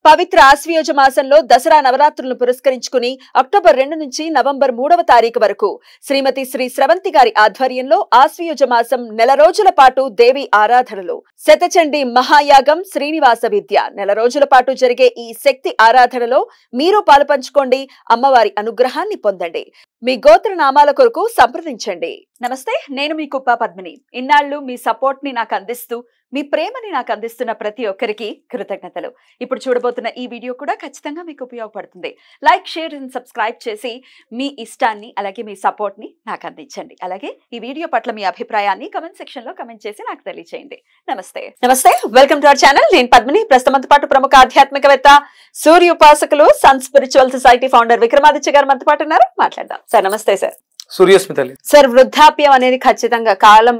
పవిత్ర ఆశ్వయుజ మాసంలో దసరా నవరాత్రులను పురస్కరించుకుని అక్టోబర్ 2 నుంచి నవంబర్ 3వ తారీఖు వరకు శ్రీమతి శ్రీ స్రవంతి గారి ఆధ్వర్యంలో ఆశ్వయుజ మాసం నెల రోజుల పాటు దేవి ఆరాధనలు శతచండి మహాయాగం శ్రీనివాస విద్య నెల రోజుల పాటు జరిగే ఈ శక్తి ఆరాధనలో మీరు పాలుపంచుకోండి, అమ్మవారి అనుగ్రహాన్ని పొందండి. మీ గోత్ర నామాల కొరకు సంప్రదించండి. నమస్తే, నేను మీ కుప్ప పద్మిని. ఇన్నాళ్లు మీ సపోర్ట్ ని నాకు అందిస్తూ మీ ప్రేమని నాకు అందిస్తున్న ప్రతి ఒక్కరికి కృతజ్ఞతలు. ఇప్పుడు చూడబోతున్న ఈ వీడియో కూడా ఖచ్చితంగా మీకు ఉపయోగపడుతుంది. లైక్, షేర్ అండ్ సబ్స్క్రైబ్ చేసి మీ ఇష్టాన్ని అలాగే మీ సపోర్ట్ ని నాకు అందించండి. అలాగే ఈ వీడియో పట్ల మీ అభిప్రాయాన్ని కమెంట్ సెక్షన్ లో కమెంట్ చేసి నాకు తెలియజేయండి. నమస్తే, వెల్కమ్ టు అవర్ ఛానల్. నేను పద్మిని. ప్రస్తుతంతో పాటు ప్రముఖ ఆధ్యాత్మికవేత్త, సూర్య ఉపాసకులు, sun spiritual society founder Vikramaditya గారు మనతో పాటు ఉన్నారు. మాట్లాడదాం. సార్ నమస్తే. సార్ సూర్యస్మితలి. సార్, వృద్ధాప్యం అనేది ఖచ్చితంగా కాలం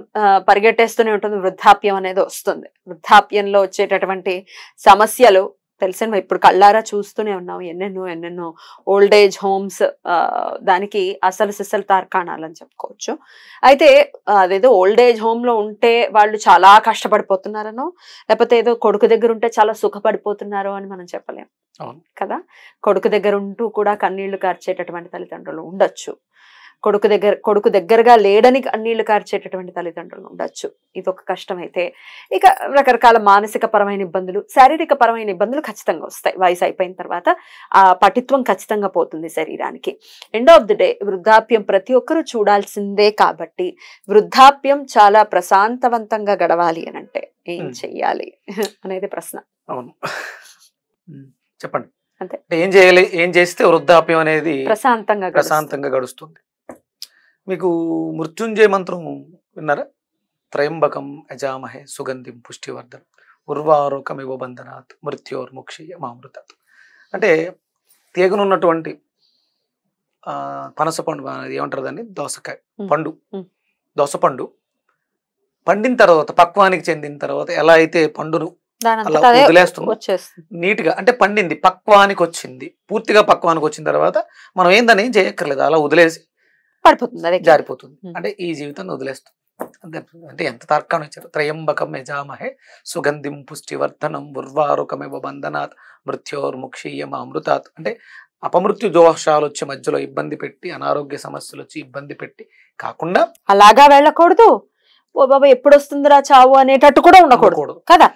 పరిగెట్టేస్తూనే ఉంటుంది. వృద్ధాప్యం అనేది వస్తుంది. వృద్ధాప్యంలో వచ్చేటటువంటి సమస్యలు తెలిసిన ఇప్పుడు కళ్ళారా చూస్తూనే ఉన్నాం. ఎన్నెన్నో ఓల్డ్ ఏజ్ హోమ్స్ దానికి అసలు సిసలు తార్కాణాలు అని చెప్పుకోవచ్చు. అయితే అదేదో ఓల్డ్ ఏజ్ హోమ్ లో ఉంటే వాళ్ళు చాలా కష్టపడిపోతున్నారనో, లేకపోతే ఏదో కొడుకు దగ్గర ఉంటే చాలా సుఖపడిపోతున్నారో అని మనం చెప్పలేం కదా. కొడుకు దగ్గర ఉంటూ కూడా కన్నీళ్లు కార్చేటటువంటి తల్లిదండ్రులు ఉండొచ్చు. కొడుకు దగ్గరగా లేడని కన్నీళ్లు కార్చేటటువంటి తల్లిదండ్రులు ఉండొచ్చు. ఇది ఒక కష్టం. అయితే ఇక రకరకాల మానసిక పరమైన ఇబ్బందులు, శారీరక పరమైన ఇబ్బందులు ఖచ్చితంగా వస్తాయి. వయసు అయిపోయిన తర్వాత ఆ పటిత్వం ఖచ్చితంగా పోతుంది శరీరానికి. ఎండ్ ఆఫ్ ది డే వృద్ధాప్యం ప్రతి ఒక్కరూ చూడాల్సిందే. కాబట్టి వృద్ధాప్యం చాలా ప్రశాంతవంతంగా గడవాలి అని అంటే ఏం చెయ్యాలి అనేది ప్రశ్న. అవును, చెప్పండి. అంతే, ఏం చేయాలి, ఏం చేస్తే వృద్ధాప్యం అనేది ప్రశాంతంగా గడుస్తుంది. మీకు మృత్యుంజయ మంత్రం విన్నారా? త్రయంబకం యజామహే సుగంధిం పుష్టివర్ధనం ఉర్వారోకమివ బంధనాత్ మృత్యోర్ముక్షీయ మామృతాత్. అంటే తీగనున్నటువంటి పనస పండు, ఏమంటారు దాన్ని, దోసకాయ పండు, దోసపండు పండిన తర్వాత, పక్వానికి చెందిన తర్వాత ఎలా అయితే పండును అలా వదిలేస్తుందో నీట్గా, అంటే పండింది, పక్వానికి వచ్చింది, పూర్తిగా పక్వానికి వచ్చిన తర్వాత మనం ఏందని ఏం చేయక్కర్లేదు, అలా వదిలేసి పడిపోతుంది, జారిపోతుంది. అంటే ఈ జీవితాన్ని వదిలేస్తుంది. అంటే ఎంత తర్కాన్ని ఇచ్చారు. త్రయంబకం యజామహే సుగంధిం పుష్టివర్ధనం ఉర్వారుకమివ బంధనాత్ మృత్యోర్ముక్షీయ మామృతాత్. అంటే అపమృత్యు దోషాలు వచ్చి మధ్యలో ఇబ్బంది పెట్టి, అనారోగ్య సమస్యలు వచ్చి ఇబ్బంది పెట్టి కాకుండా అలాగా వెళ్ళకూడదు. ఓ బాబా ఎప్పుడు వస్తుందిరా చావు అనేటట్టు కూడా ఉండకూడదు కదా.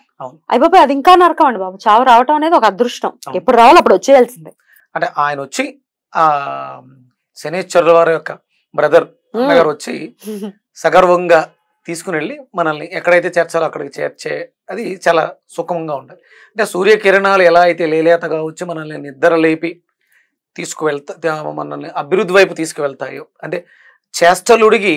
అయ్య బాబా అది ఇంకా నరకం అండి బాబు. చావు రావటం అనేది ఒక అదృష్టం. ఎప్పుడు రావాలి అప్పుడు వచ్చేయాల్సిందే. అంటే ఆయన వచ్చి శనేశ్వరుల వారి యొక్క బ్రదర్ అన్నగారు వచ్చి సగర్వంగా తీసుకుని వెళ్ళి మనల్ని ఎక్కడైతే చేర్చాలో అక్కడికి చేర్చే, అది చాలా సుఖంగా ఉండాలి. అంటే సూర్యకిరణాలు ఎలా అయితే లేలేతగా వచ్చి మనల్ని నిద్ర లేపి మనల్ని అభివృద్ధి వైపు తీసుకువెళ్తాయో, అంటే చేష్టలుడిగి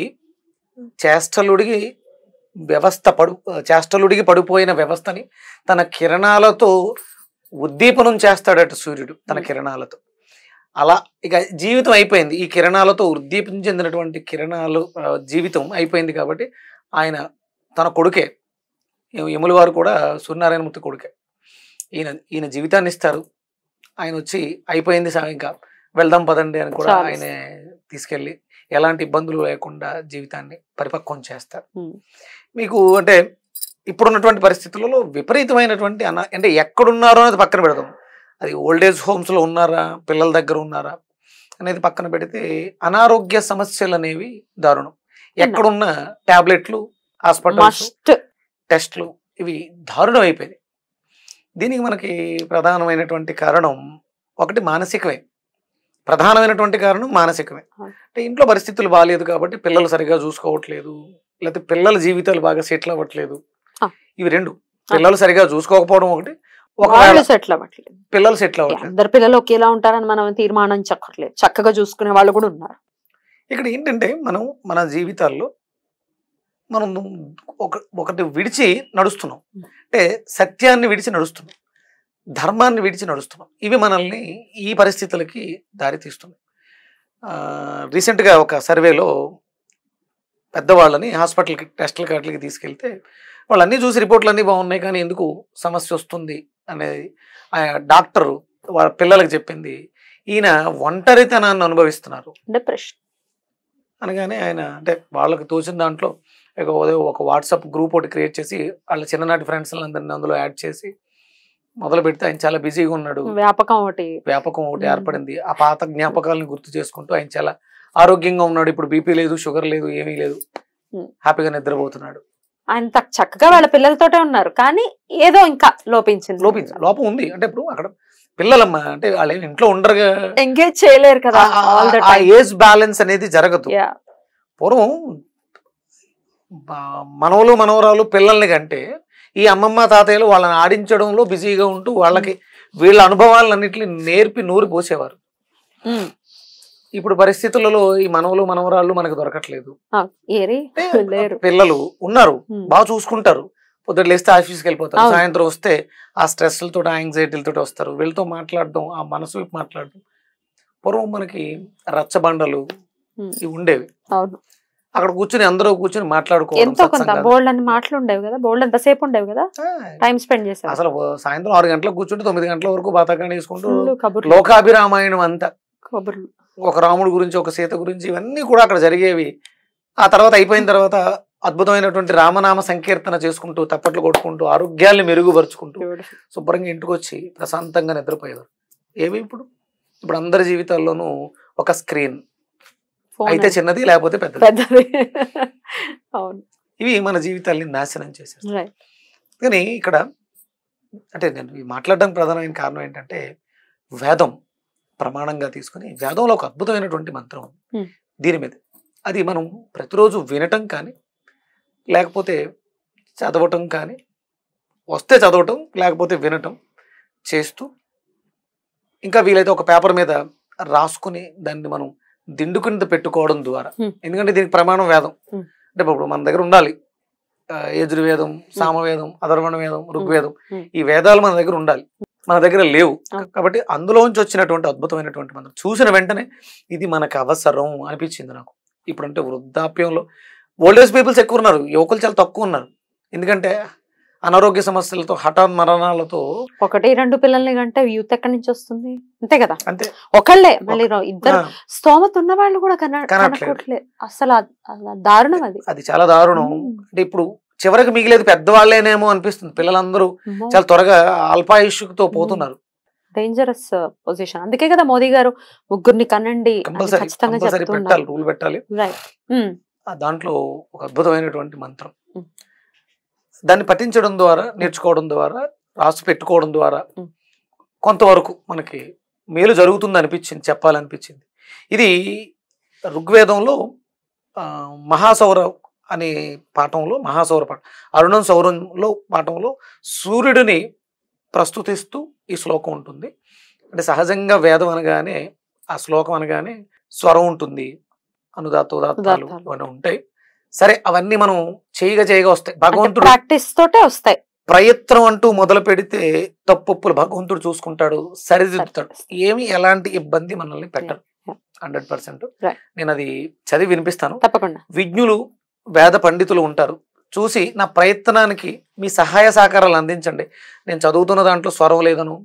చేష్టలుడిగి పడిపోయిన వ్యవస్థని తన కిరణాలతో ఉద్దీపనం చేస్తాడట సూర్యుడు, తన కిరణాలతో. అలా ఇక జీవితం అయిపోయింది. ఈ కిరణాలతో ఉద్దీపం చెందినటువంటి కిరణాలు జీవితం అయిపోయింది. కాబట్టి ఆయన తన కొడుకే, యముల వారు కూడా సూర్యనారాయణమూర్తి కొడుకే. ఈయన జీవితాన్ని ఇస్తారు. ఆయన వచ్చి అయిపోయింది ఇంకా వెళ్దాం పదండి అని కూడా ఆయన తీసుకెళ్ళి ఎలాంటి ఇబ్బందులు లేకుండా జీవితాన్ని పరిపక్వం చేస్తారు. మీకు అంటే ఇప్పుడున్నటువంటి పరిస్థితులలో విపరీతమైనటువంటి అంటే ఎక్కడున్నారో అనేది పక్కన పెడదాం. అది ఓల్డేజ్ హోమ్స్లో ఉన్నారా, పిల్లల దగ్గర ఉన్నారా అనేది పక్కన పెడితే అనారోగ్య సమస్యలు అనేవి దారుణం. ఎక్కడున్న టాబ్లెట్లు, హాస్పిటల్స్, టెస్ట్లు ఇవి దారుణం అయిపోయినాయి. దీనికి మనకి ప్రధానమైనటువంటి కారణం ఒకటి మానసికమే. ప్రధానమైనటువంటి కారణం మానసికమే. అంటే ఇంట్లో పరిస్థితులు బాగాలేదు కాబట్టి పిల్లలు సరిగా చూసుకోవట్లేదు, లేకపోతే పిల్లల జీవితాలు బాగా సెటిల్ అవ్వట్లేదు. ఇవి రెండు. పిల్లలు సరిగా చూసుకోకపోవడం ఒకటి, పిల్లలు సెటిల్ అవ్వట్లేదు. అందరు పిల్లలు ఒకేలా ఉంటారని మనం తీర్మానించక్కర్లేదు. చక్కగా చూసుకునే వాళ్ళు కూడా ఉన్నారు. ఇక్కడ ఏంటంటే మన జీవితాల్లో మనం ఒకటి విడిచి నడుస్తున్నాం. అంటే సత్యాన్ని విడిచి నడుస్తున్నాం, ధర్మాన్ని విడిచి నడుస్తున్నాం. ఇవి మనల్ని ఈ పరిస్థితులకి దారి తీస్తున్నాయి. రీసెంట్గా ఒక సర్వేలో పెద్దవాళ్ళని హాస్పిటల్కి టెస్టులకి వాటికి తీసుకెళ్తే వాళ్ళు అన్నీ చూసి రిపోర్ట్లు అన్నీ బాగున్నాయి, కానీ ఎందుకు సమస్య వస్తుంది అనేది డాక్టరు వాళ్ళ పిల్లలకు చెప్పింది. ఈయన ఒంటరితనాన్ని అనుభవిస్తున్నారు, డిప్రెషన్ అనగానే ఆయన అంటే వాళ్ళకి తోచిన దాంట్లో ఒక వాట్సాప్ గ్రూప్ ఒకటి క్రియేట్ చేసి వాళ్ళ చిన్ననాటి ఫ్రెండ్స్ అందరినీ అందులో యాడ్ చేసి మొదలు పెడితే ఆయన చాలా బిజీగా ఉన్నాడు, వ్యాపకం ఒకటి వ్యాపకం ఒకటి ఏర్పడింది. ఆ పాత జ్ఞాపకాలను గుర్తు చేసుకుంటూ ఆయన చాలా ఆరోగ్యంగా ఉన్నాడు. ఇప్పుడు బీపీ లేదు, షుగర్ లేదు, ఏమీ లేదు, హ్యాపీగా నిద్రపోతున్నాడు. ఆయన చక్కగా వాళ్ళ పిల్లలతోటే ఉన్నారు, కానీ ఏదో ఇంకా లోపం ఉంది. అంటే ఇప్పుడు అక్కడ పిల్లలమ్మా, అంటే వాళ్ళు ఇంట్లో ఉండరుగా, ఎంగేజ్ చేయలేరు కదా, ఆ ఏజ్ బ్యాలెన్స్ అనేది జరగదు. పూర్వం మనవలు మనవరాలు పిల్లల్ని కంటే ఈ అమ్మమ్మ తాతయ్యలు వాళ్ళని ఆడించడంలో బిజీగా ఉంటూ వాళ్ళకి వీళ్ళ అనుభవాలన్నింటినీ నేర్పి నూరి పోసేవారు. ఇప్పుడు పరిస్థితులలో ఈ మనవలు మనవరాళ్ళు మనకు దొరకట్లేదు. పిల్లలు ఉన్నారు, బాగా చూసుకుంటారు, పొద్దుట లేస్తే ఆఫీస్కి వెళ్ళిపోతారు, సాయంత్రం వస్తే ఆ స్ట్రెస్లతో యాంగ్జైటీలతో వస్తారు. వీళ్ళతో మాట్లాడడం, ఆ మనసు మాట్లాడడం. పూర్వం మనకి రచ్చబండలు ఇవి ఉండేవి, అక్కడ కూర్చుని అందరూ కూర్చుని మాట్లాడుకోవడం, అసలు సాయంత్రం 6 గంటలకు కూర్చుంటే 9 గంటల వరకు బాతకాన్ని వేసుకుంటూ లోకాభిరామాయణం అంతా, ఒక రాముడి గురించి, ఒక సీత గురించి, ఇవన్నీ కూడా అక్కడ జరిగేవి. ఆ తర్వాత అయిపోయిన తర్వాత అద్భుతమైనటువంటి రామనామ సంకీర్తన చేసుకుంటూ, తప్పట్లు కొట్టుకుంటూ, ఆరోగ్యాన్ని మెరుగుపరుచుకుంటూ శుభ్రంగా ఇంటికి వచ్చి ప్రశాంతంగా నిద్రపోయేవారు. ఏమి ఇప్పుడు అందరి జీవితాల్లోనూ ఒక స్క్రీన్, అయితే చిన్నది లేకపోతే పెద్దది. ఇవి మన జీవితాల్ని నాశనం చేసేస్తాయి. కానీ ఇక్కడ అంటే నేను మాట్లాడడానికి ప్రధానమైన కారణం ఏంటంటే, వేదం ప్రమాణంగా తీసుకుని వేదంలో ఒక అద్భుతమైనటువంటి మంత్రం ఉంది దీని మీద. అది మనం ప్రతిరోజు వినటం కానీ, లేకపోతే చదవటం కానీ, వస్తే చదవటం లేకపోతే వినటం చేస్తూ, ఇంకా వీలైతే ఒక పేపర్ మీద రాసుకుని దాన్ని మనం దిండు కింద పెట్టుకోవడం ద్వారా, ఎందుకంటే దీనికి ప్రమాణం వేదం. అంటే ఇప్పుడు మన దగ్గర ఉండాలి యజుర్వేదం, సామవేదం, అథర్వణ వేదం, ఋగ్వేదం, ఈ వేదాలు మన దగ్గర ఉండాలి. మన దగ్గర లేవు కాబట్టి అందులోంచి వచ్చినటువంటి అద్భుతమైనటువంటి మంత్రం చూసిన వెంటనే ఇది మనకు అవసరం అనిపించింది నాకు. ఇప్పుడంటే వృద్ధాప్యంలో ఓల్డేజ్ పీపుల్స్ ఎక్కువ ఉన్నారు, యువకులు చాలా తక్కువ ఉన్నారు. ఎందుకంటే అనారోగ్య సమస్యలతో, హఠాత్ మరణాలతో. 1-2 పిల్లల్ని కంటే యూత్ ఎక్కడి నుంచి వస్తుంది? అంతే కదా, అంతే. ఒకళ్ళే, మళ్ళీ ఇద్దరు స్తోమత ఉన్న వాళ్ళు కూడా కనట్లేదు. అసలు దారుణం అది చాలా దారుణం. అంటే ఇప్పుడు చివరికి మిగిలేదు పెద్దవాళ్ళేనేమో అనిపిస్తుంది. పిల్లలందరూ చాలా త్వరగా అల్పాయుష్తో పోతున్నారు. Dangerous position. అందుకే కదా మోదీ గారు 3 కనండి కంపల్సరీ పెట్టాలి, రూల్ పెట్టాలి. దాంట్లో ఒక అద్భుతమైనటువంటి మంత్రం, దాన్ని పఠించడం ద్వారా, నేర్చుకోవడం ద్వారా, రాసి పెట్టుకోవడం ద్వారా కొంతవరకు మనకి మేలు జరుగుతుంది అనిపించింది, చెప్పాలనిపించింది. ఇది ఋగ్వేదంలో మహాసౌర అనే పాఠంలో, మహాసౌర పాఠం, అరుణం సౌరంలో పాఠంలో సూర్యుడిని ప్రస్తుతిస్తూ ఈ శ్లోకం ఉంటుంది. అంటే సహజంగా వేదం అనగానే, ఆ శ్లోకం అనగానే స్వరం ఉంటుంది, అనుదాత్త ఉదాత్తాలు ఇవన్నీ ఉంటాయి. సరే, అవన్నీ మనం చేయగా వస్తాయి, భగవంతుడు ప్రాక్టీస్ తోటే వస్తాయి. ప్రయత్నం అంటూ మొదలు పెడితే తప్పులు భగవంతుడు చూసుకుంటాడు, సరిదిద్దుతాడు. ఏమి ఎలాంటి ఇబ్బంది మనల్ని పెట్టరు 100%. నేను అది చదివి వినిపిస్తాను. తప్పకుండా. విజ్ఞులు, వేద పండితులు ఉంటారు, చూసి నా ప్రయత్నానికి మీ సహాయ సహకారాలు అందించండి. నేను చదువుతున్న దాంట్లో స్వరం లేదను,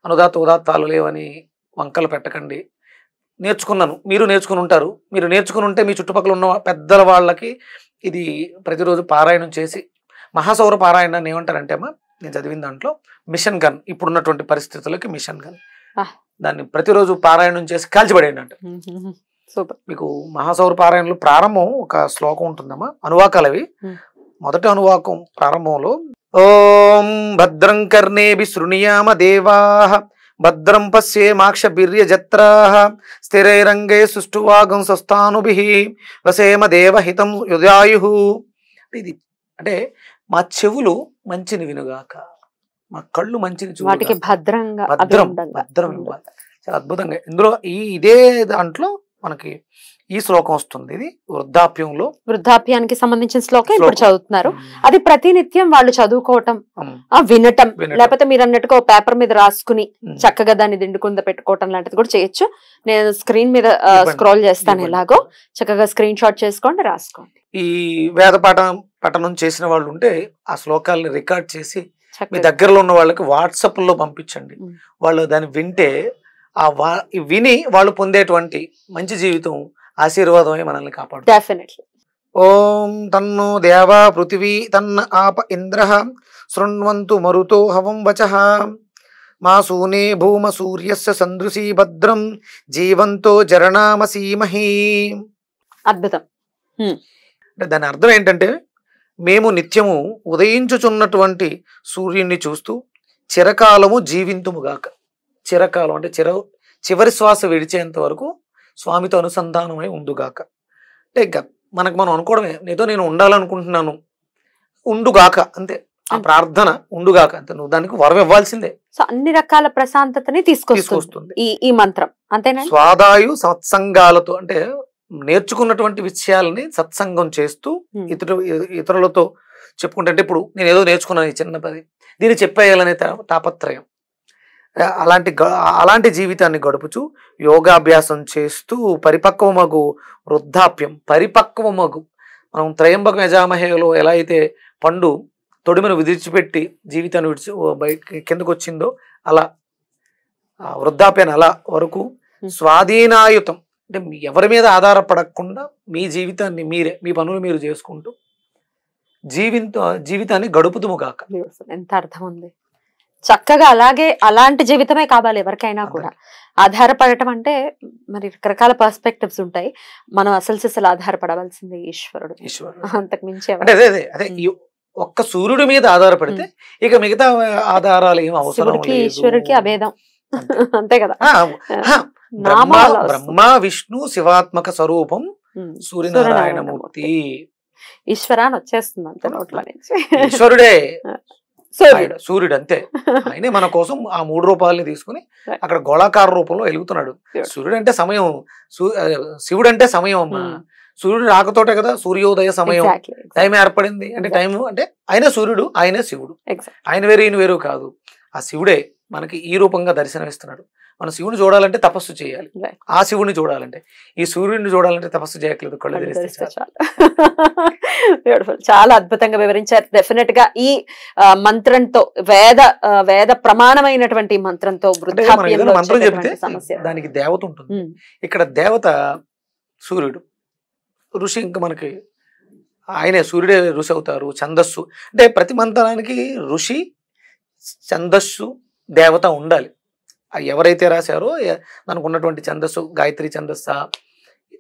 అనుదాత్త ఉదాత్తాలు లేవని వంకలు పెట్టకండి. నేర్చుకున్నాను, మీరు నేర్చుకుని ఉంటారు. మీరు నేర్చుకుని ఉంటే మీ చుట్టుపక్కల ఉన్న పెద్దల వాళ్ళకి ఇది ప్రతిరోజు పారాయణం చేసి, మహాసౌర పారాయణాన్ని ఏమంటారంటే అమ్మా, నేను చదివిన దాంట్లో మిషన్ గన్, ఇప్పుడున్నటువంటి పరిస్థితులకి మిషన్ గన్, దాన్ని ప్రతిరోజు పారాయణం చేసి కాల్చిపడేయండి అంట. మీకు మహాసౌర పారాయణలో ప్రారంభం ఒక శ్లోకం ఉంటుందమ్మా, అనువాకాలవి. మొదటి అనువాకం ప్రారంభంలో ఓం భద్రం కర్ణేభి శృణుయామ దేవాః భద్రం పశ్యేమాక్షభిర్య జత్రాః స్థిరైరంగే సుష్ఠువాగం స్వస్థానుభిః వసేమ దేవహితం యుధాయుః. ఇది అంటే మా చెవులు మంచిని వినుగాక, మా కళ్ళు మంచిని చూడాలి, భద్రం ఇవ్వాలి. చాలా అద్భుతంగా ఇందులో ఇదే దాంట్లో మనకి ఈ శ్లోకం వస్తుంది. ఇది వృద్ధాప్యానికి సంబంధించిన శ్లోకం ఇప్పుడు చదువుతున్నారు. అది ప్రతినిత్యం వాళ్ళు చదువుకోవటం, వినటం, లేకపోతే మీరు అన్నట్టుగా పేపర్ మీద రాసుకుని చక్కగా దాన్ని దిండుకుంద పెట్టుకోవటం లాంటిది కూడా చేయొచ్చు. నేను స్క్రీన్ మీద స్క్రోల్ చేస్తాను, ఎలాగో చక్కగా స్క్రీన్ షాట్ చేసుకోండి, రాసుకోండి. ఈ వేద పఠనం చేసిన వాళ్ళు ఉంటే ఆ శ్లోకాలని రికార్డ్ చేసి మీ దగ్గరలో ఉన్న వాళ్ళకి వాట్సాప్ లో పంపించండి. వాళ్ళు దాన్ని వింటే విని వాళ్ళు పొందేటువంటి మంచి జీవితం, ఆశీర్వాదమే మనల్ని కాపాడు. డెఫినెట్లీ. ఓం తన్నో దేవా పృథివీ తన్న ఆప ఇంద్ర శృణ్వంతు మరుతో హవం వచః మాసూనే భూమ సూర్యస్య సందృశీ భద్రం జీవంతో జరణామసీమహి. అద్భుతం. అంటే దాని అర్థం ఏంటంటే, మేము నిత్యము ఉదయించుచున్నటువంటి సూర్యుడిని చూస్తూ చిరకాలము జీవింతుముగాక. చిరకాలం అంటే చివరి శ్వాస విడిచేంత వరకు స్వామితో అనుసంధానమై ఉండుగాక. అంటే ఇంకా మనం అనుకోవడమే, ఏదో నేను ఉండాలనుకుంటున్నాను, ఉండుగాక అంతే. ఆ ప్రార్థన ఉండుగాక అంతే. నువ్వు దానికి వరం ఇవ్వాల్సిందే. సో అన్ని రకాల ప్రశాంతతని తీసుకొస్తుంది ఈ మంత్రం, అంతేనా? స్వాదాయు సత్సంగాలతో అంటే నేర్చుకున్నటువంటి విషయాలని సత్సంగం చేస్తూ ఇతరులతో చెప్పుకుంటే, అంటే ఇప్పుడు నేను ఏదో నేర్చుకున్నాను ఈ చిన్న పది, దీన్ని చెప్పేయాలనే తాపత్రయం, అలాంటి జీవితాన్ని గడుపుచు యోగాభ్యాసం చేస్తూ పరిపక్వమగు పరిపక్వమగు మనం త్రయంబక యజామహేలో ఎలా అయితే పండు తొడిమను విడిచిపెట్టి జీవితాన్ని కిందకు వచ్చిందో అలా వృద్ధాప్యాన్ని అలా వరకు స్వాధీనాయుతం అంటే ఎవరి మీద ఆధారపడకుండా మీ జీవితాన్ని మీరే, మీ పనులు మీరు చేసుకుంటూ జీవితాన్ని గడుపుతుముగాక. ఎంత అర్థం ఉంది. చక్కగా అలాంటి జీవితమే కావాలి ఎవరికైనా కూడా. ఆధారపడటం అంటే మరి రకరకాల పర్స్పెక్టివ్స్ ఉంటాయి. మనం అసలు ఆధారపడవలసింది ఈశ్వరుడు, అంతకు మించి అదే ఒక్క సూర్యుడి మీద ఆధారపడితే ఇక మిగతా ఆధారాలు ఏం అవసరం లేదు. ఈశ్వరుడికి అభేదం అంతే కదా. బ్రహ్మ విష్ణు శివాత్మక స్వరూపం సూర్యనారాయణమూర్తి. ఈశ్వర అని వచ్చేస్తుంది అంతే నోట్ల నుంచి. ఈశ్వరుడే సూర్యుడు అంతే. ఆయనే మన కోసం ఆ 3 రూపాయలని తీసుకుని అక్కడ గోళాకార రూపంలో వెలుగుతున్నాడు. సూర్యుడు అంటే సమయం, శివుడు అంటే సమయం అమ్మా. సూర్యుడు రాకతోటే కదా సూర్యోదయ సమయం, టైం ఏర్పడింది. అంటే టైం అంటే ఆయనే సూర్యుడు, ఆయనే శివుడు. ఆయన వేరు ఈయన వేరు కాదు. ఆ శివుడే మనకి ఈ రూపంగా దర్శనమిస్తున్నాడు. మనం శివుని చూడాలంటే తపస్సు చేయాలి, ఆ శివుని చూడాలంటే. ఈ సూర్యుడిని చూడాలంటే తపస్సు చేయట్లేదు, కళ్ళు తెరిస్తే చాలు. బ్యూటిఫుల్, చాలా అద్భుతంగా వివరించారు. డెఫినెట్ గా ఈ మంత్రంతో వేద ప్రమాణమైనటువంటి మంత్రంతో మంత్రం చెప్తే దానికి దేవత ఉంటుంది. ఇక్కడ దేవత సూర్యుడు, ఋషి ఇంకా మనకి ఆయనే సూర్యుడే ఋషి అవుతారు. ఛందస్సు అంటే ప్రతి మంత్రానికి ఋషి, ఛందస్సు, దేవత ఉండాలి. ఎవరైతే రాశారో దానికి ఉన్నటువంటి ఛందస్సు, గాయత్రి ఛందస్స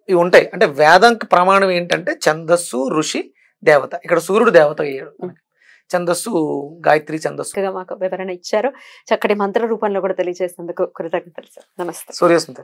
ఇవి ఉంటాయి. అంటే వేదంకి ప్రమాణం ఏంటంటే ఛందస్సు, ఋషి, దేవత. ఇక్కడ సూర్యుడు దేవత అయ్యాడు. ఛందస్సు గాయత్రి ఛందస్సు. మాకు వివరణ ఇచ్చారు. చక్కటి మంత్ర రూపంలో కూడా తెలియజేసినందుకు కృతజ్ఞతలు సార్. నమస్తే. సూర్యస్మిత.